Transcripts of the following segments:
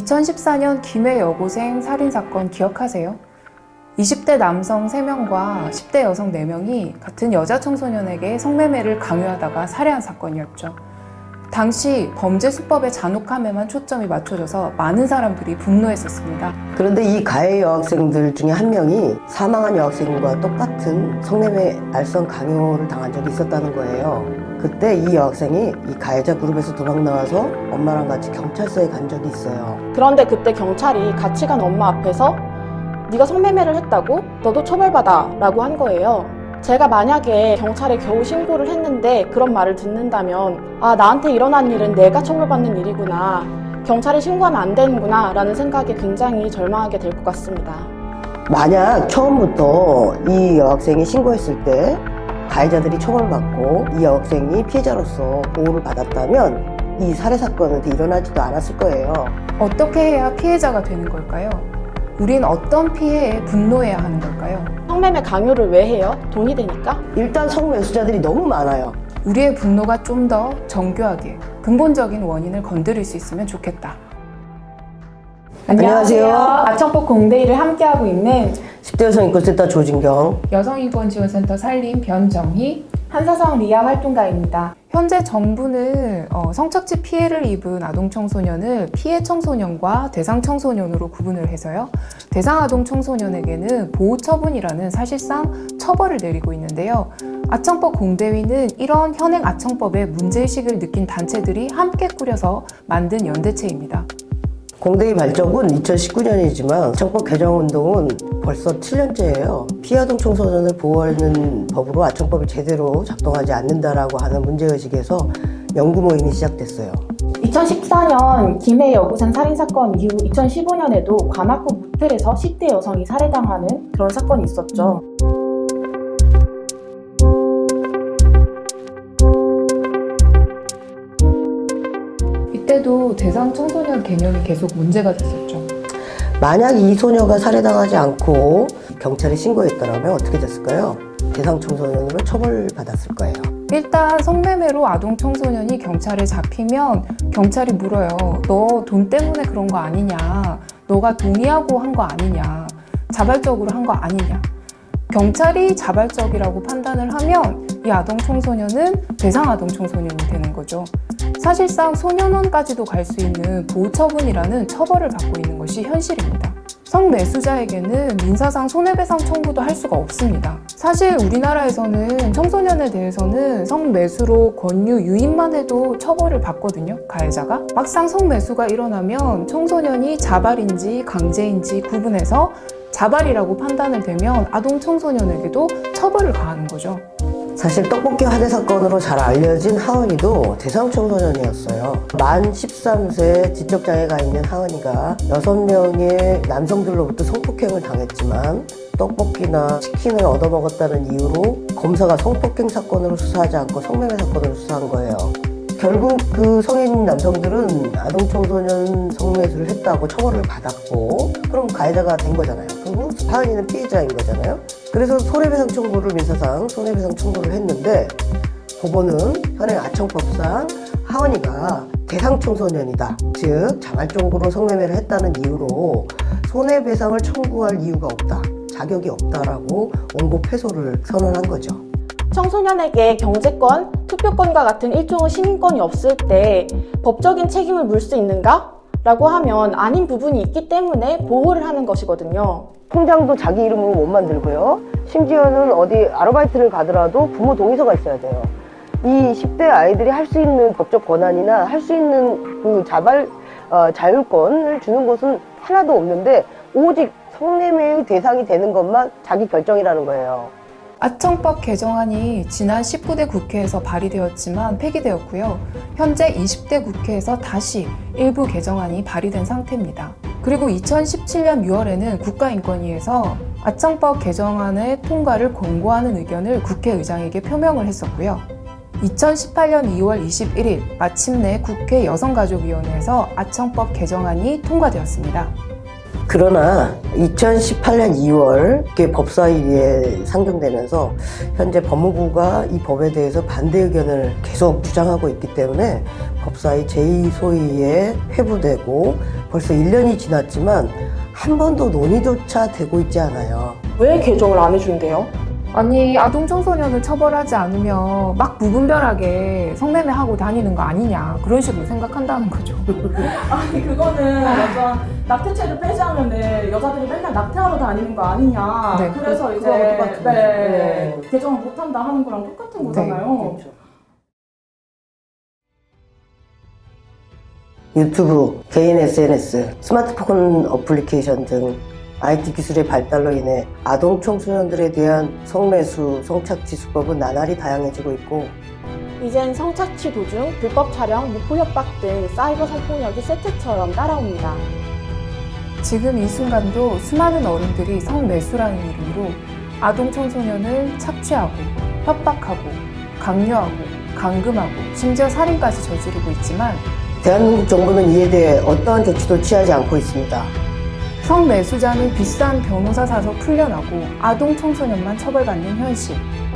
2014년 김해 여고생 살인사건 기억하세요? 20대 남성 3명과 10대 여성 4명이 같은 여자 청소년에게 성매매를 강요하다가 살해한 사건이었죠. 당시 범죄 수법의 잔혹함에만 초점이 맞춰져서 많은 사람들이 분노했었습니다. 그런데 이 가해 여학생들 중에 한 명이 사망한 여학생과 똑같은 성매매 알선 강요를 당한 적이 있었다는 거예요. 그때 이 여학생이 이 가해자 그룹에서 도망 나와서 엄마랑 같이 경찰서에 간 적이 있어요. 그런데 그때 경찰이 같이 간 엄마 앞에서 네가 성매매를 했다고? 너도 처벌받아 라고 한 거예요. 제가 만약에 경찰에 겨우 신고를 했는데 그런 말을 듣는다면 아, 나한테 일어난 일은 내가 처벌받는 일이구나, 경찰에 신고하면 안 되는구나 라는 생각에 굉장히 절망하게 될 것 같습니다. 만약 처음부터 이 여학생이 신고했을 때 가해자들이 처벌받고 이 여학생이 피해자로서 보호를 받았다면 이 살해 사건은 일어나지도 않았을 거예요. 어떻게 해야 피해자가 되는 걸까요? 우린 어떤 피해에 분노해야 하는 걸까요? 성매매 강요를 왜 해요? 돈이 되니까? 일단 성매수자들이 너무 많아요. 우리의 분노가 좀 더 정교하게 근본적인 원인을 건드릴 수 있으면 좋겠다. 안녕하세요. 아청법 공대일을 함께하고 있는 10대 여성인권센터 조진경. 여성인권지원센터 살림 변정희, 한사성 리아 활동가입니다. 현재 정부는 성착취 피해를 입은 아동 청소년을 피해 청소년과 대상 청소년으로 구분을 해서요. 대상 아동 청소년에게는 보호 처분이라는 사실상 처벌을 내리고 있는데요. 아청법 공대위는 이런 현행 아청법의 문제의식을 느낀 단체들이 함께 꾸려서 만든 연대체입니다. 공대위 발족은 2019년이지만 아청법 개정 운동은 벌써 7년째예요. 피해아동 청소년을 보호하는 법으로 아청법이 제대로 작동하지 않는다라고 하는 문제의식에서 연구 모임이 시작됐어요. 2014년 김해 여고생 살인사건 이후 2015년에도 관악구 모텔에서 10대 여성이 살해당하는 그런 사건이 있었죠. 이때도 대상 청소년 개념이 계속 문제가 됐었죠. 만약 이 소녀가 살해당하지 않고 경찰에 신고했더라면 어떻게 됐을까요? 대상 청소년으로 처벌받았을 거예요. 일단 성매매로 아동 청소년이 경찰에 잡히면 경찰이 물어요. 너 돈 때문에 그런 거 아니냐? 너가 동의하고 한 거 아니냐? 자발적으로 한 거 아니냐? 경찰이 자발적이라고 판단을 하면 이 아동 청소년은 대상 아동 청소년이 되는 거죠. 사실상 소년원까지도 갈 수 있는 보호처분이라는 처벌을 받고 있는 것이 현실입니다. 성매수자에게는 민사상 손해배상 청구도 할 수가 없습니다. 사실 우리나라에서는 청소년에 대해서는 성매수로 권유, 유인만 해도 처벌을 받거든요, 가해자가. 막상 성매수가 일어나면 청소년이 자발인지 강제인지 구분해서 자발이라고 판단을 되면 아동 청소년에게도 처벌을 가하는 거죠. 사실 떡볶이 화재 사건으로 잘 알려진 하은이도 대상 청소년이었어요. 만 13세 지적장애가 있는 하은이가 6명의 남성들로부터 성폭행을 당했지만 떡볶이나 치킨을 얻어먹었다는 이유로 검사가 성폭행 사건으로 수사하지 않고 성매매 사건으로 수사한 거예요. 결국 그 성인 남성들은 아동 청소년 성매수를 했다고 처벌을 받았고, 그럼 가해자가 된 거잖아요. 그리고 하은이는 피해자인 거잖아요. 그래서 손해배상 청구를 민사상 손해배상 청구를 했는데 법원은 현행 아청법상 하은이가 대상 청소년이다, 즉 자발적으로 성매매를 했다는 이유로 손해배상을 청구할 이유가 없다, 자격이 없다라고 원고 패소를 선언한 거죠. 청소년에게 경제권, 투표권과 같은 일종의 시민권이 없을 때 법적인 책임을 물 수 있는가? 라고 하면 아닌 부분이 있기 때문에 보호를 하는 것이거든요. 통장도 자기 이름으로 못 만들고요. 심지어는 어디 아르바이트를 가더라도 부모 동의서가 있어야 돼요. 이 10대 아이들이 할 수 있는 법적 권한이나 할 수 있는 그 자율권을 주는 것은 하나도 없는데 오직 성매매의 대상이 되는 것만 자기 결정이라는 거예요. 아청법 개정안이 지난 19대 국회에서 발의되었지만 폐기되었고요. 현재 20대 국회에서 다시 일부 개정안이 발의된 상태입니다. 그리고 2017년 6월에는 국가인권위에서 아청법 개정안의 통과를 권고하는 의견을 국회의장에게 표명을 했었고요. 2018년 2월 21일 마침내 국회 여성가족위원회에서 아청법 개정안이 통과되었습니다. 그러나 2018년 2월 법사위에 상정되면서 현재 법무부가 이 법에 대해서 반대 의견을 계속 주장하고 있기 때문에 법사위 제2소위에 회부되고 벌써 1년이 지났지만 한 번도 논의조차 되고 있지 않아요. 왜 개정을 안 해준대요? 아니, 아동 청소년을 처벌하지 않으면 막 무분별하게 성매매하고 다니는 거 아니냐, 그런 식으로 생각한다는 거죠. 아니 그거는 완전 낙태죄를 폐지하면은 여자들이 맨날 낙태하러 다니는 거 아니냐. 네. 그래서 이제 그거하고 똑같은 거죠. 네. 개정을 못한다 하는 거랑 똑같은 거잖아요. 그렇죠. 유튜브, 개인 SNS, 스마트폰 어플리케이션 등 IT 기술의 발달로 인해 아동 청소년들에 대한 성매수, 성착취 수법은 나날이 다양해지고 있고 이젠 성착취 도중, 불법 촬영, 무포 협박 등 사이버 성폭력이 세트처럼 따라옵니다. 지금 이 순간도 수많은 어른들이 성매수라는 이름으로 아동 청소년을 착취하고, 협박하고, 강요하고, 감금하고, 심지어 살인까지 저지르고 있지만 대한민국 정부는 이에 대해 어떠한 조치도 취하지 않고 있습니다. 성매수자는 비싼 변호사 사서 풀려나고 아동 청소년만 처벌받는 현실.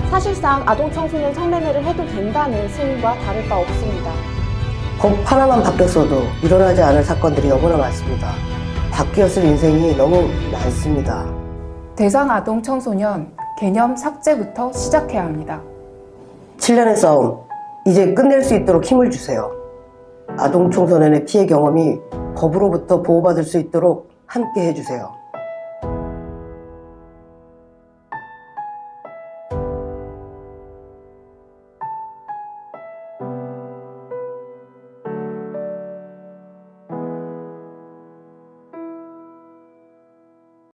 사실상 아동 청소년 성매매를 해도 된다는 승인과 다를 바 없습니다. 법 하나만 바뀌었어도 일어나지 않을 사건들이 너무나 많습니다. 바뀌었을 인생이 너무 많습니다. 대상 아동 청소년 개념 삭제부터 시작해야 합니다. 7년의 싸움, 이제 끝낼 수 있도록 힘을 주세요. 아동 청소년의 피해 경험이 법으로부터 보호받을 수 있도록 함께 해주세요.